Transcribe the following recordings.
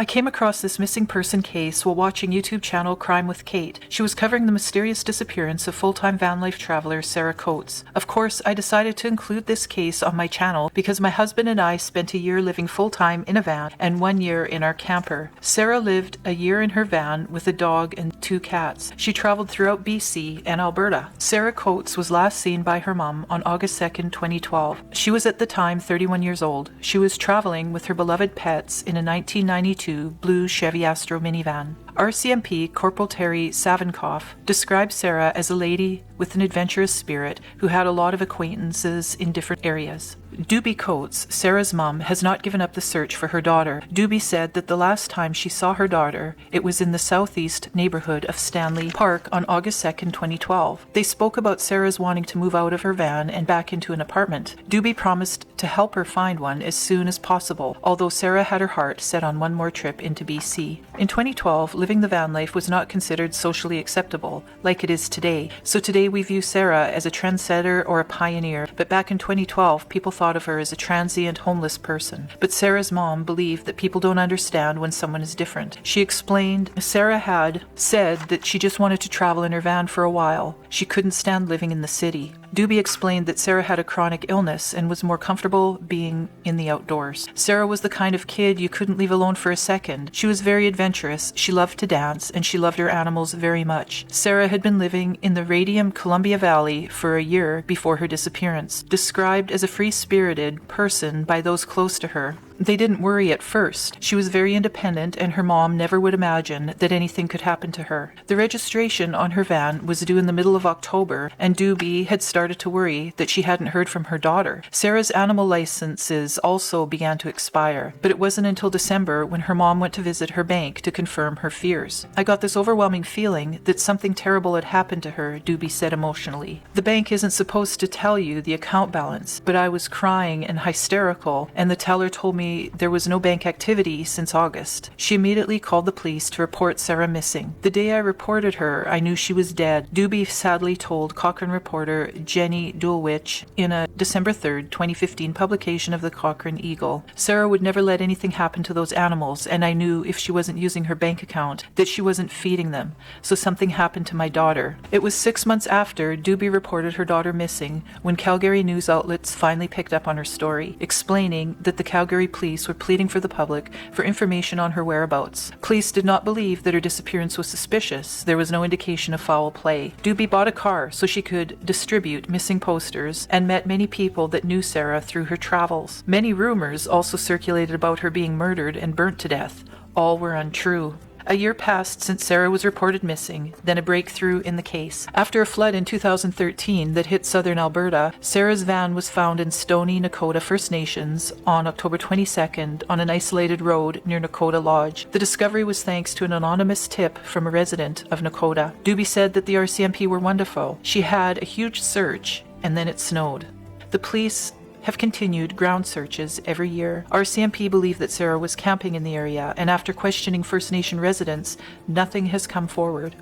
I came across this missing person case while watching YouTube channel Crime with Kate. She was covering the mysterious disappearance of full-time van life traveler Sara Coates. Of course, I decided to include this case on my channel because my husband and I spent a year living full-time in a van and 1 year in our camper. Sara lived a year in her van with a dog and 2 cats. She traveled throughout BC and Alberta. Sara Coates was last seen by her mom on August 2nd, 2012. She was at the time 31 years old. She was traveling with her beloved pets in a 1992 blue Chevy Astro minivan. RCMP Corporal Terry Savinkoff described Sara as a lady with an adventurous spirit who had a lot of acquaintances in different areas. Doobie Coates, Sara's mom, has not given up the search for her daughter. Doobie said that the last time she saw her daughter, it was in the southeast neighborhood of Stanley Park on August 2nd, 2012. They spoke about Sara's wanting to move out of her van and back into an apartment. Doobie promised to help her find one as soon as possible, although Sara had her heart set on one more trip into BC. In 2012, living the van life was not considered socially acceptable like it is today, so today we view Sara as a trendsetter or a pioneer, but back in 2012, people thought of her as a transient homeless person. But Sara's mom believed that people don't understand when someone is different. She explained Sara had said that she just wanted to travel in her van for a while. She couldn't stand living in the city. Doobie explained that Sara had a chronic illness and was more comfortable being in the outdoors. Sara was the kind of kid you couldn't leave alone for a second. She was very adventurous, she loved to dance, and she loved her animals very much. Sara had been living in the Radium Columbia Valley for a year before her disappearance. Described as a free-spirited person by those close to her, they didn't worry at first. She was very independent and her mom never would imagine that anything could happen to her. The registration on her van was due in the middle of October and Doobie had started to worry that she hadn't heard from her daughter. Sara's animal licenses also began to expire, but it wasn't until December when her mom went to visit her bank to confirm her fears. I got this overwhelming feeling that something terrible had happened to her, Doobie said emotionally. The bank isn't supposed to tell you the account balance, but I was crying and hysterical and the teller told me there was no bank activity since August. She immediately called the police to report Sara missing. The day I reported her, I knew she was dead. Doobie sadly told Cochrane reporter Jenny Dulwich in a December 3rd, 2015 publication of the Cochrane Eagle. Sara would never let anything happen to those animals, and I knew if she wasn't using her bank account, that she wasn't feeding them. So something happened to my daughter. It was 6 months after Doobie reported her daughter missing when Calgary news outlets finally picked up on her story, explaining that the Calgary police were pleading for the public for information on her whereabouts. Police did not believe that her disappearance was suspicious. There was no indication of foul play. Doobie bought a car so she could distribute missing posters and met many people that knew Sara through her travels. Many rumors also circulated about her being murdered and burnt to death. All were untrue. A year passed since Sara was reported missing, then a breakthrough in the case. After a flood in 2013 that hit southern Alberta, Sara's van was found in Stoney Nakoda First Nations on October 22nd on an isolated road near Nakoda Lodge. The discovery was thanks to an anonymous tip from a resident of Nakoda. Doobie said that the RCMP were wonderful. She had a huge search, and then it snowed. The police have continued ground searches every year. RCMP believe that Sara was camping in the area, and after questioning First Nation residents, nothing has come forward.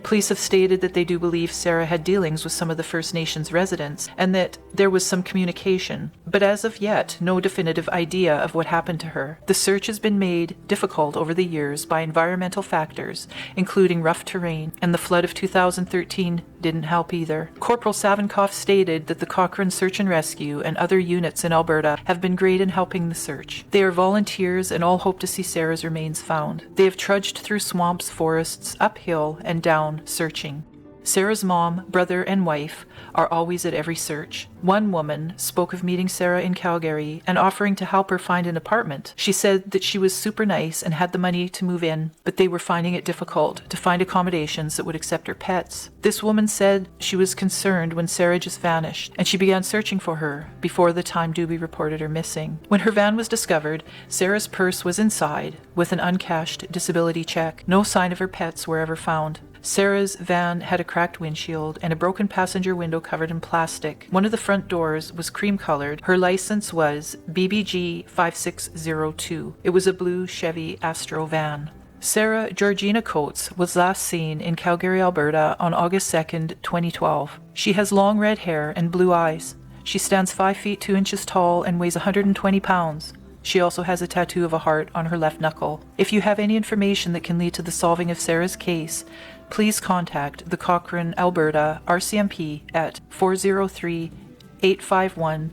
Police have stated that they do believe Sara had dealings with some of the First Nations residents and that there was some communication, but as of yet, no definitive idea of what happened to her. The search has been made difficult over the years by environmental factors, including rough terrain, and the flood of 2013 didn't help either. Corporal Savinkoff stated that the Cochrane Search and Rescue and other units in Alberta have been great in helping the search. They are volunteers and all hope to see Sara's remains found. They have trudged through swamps, forests, uphill and down, searching. Sara's mom, brother, and wife are always at every search. One woman spoke of meeting Sara in Calgary and offering to help her find an apartment. She said that she was super nice and had the money to move in, but they were finding it difficult to find accommodations that would accept her pets. This woman said she was concerned when Sara just vanished, and she began searching for her before the time Doobie reported her missing. When her van was discovered, Sara's purse was inside with an uncashed disability check. No sign of her pets were ever found. Sara's van had a cracked windshield and a broken passenger window covered in plastic. One of the front doors was cream-colored. Her license was BBG 5602. It was a blue Chevy Astro van. Sara Georgina Coates was last seen in Calgary, Alberta on August 2nd, 2012. She has long red hair and blue eyes. She stands 5 feet 2 inches tall and weighs 120 pounds. She also has a tattoo of a heart on her left knuckle. If you have any information that can lead to the solving of Sara's case, please contact the Cochrane Alberta RCMP at 403-851-8000.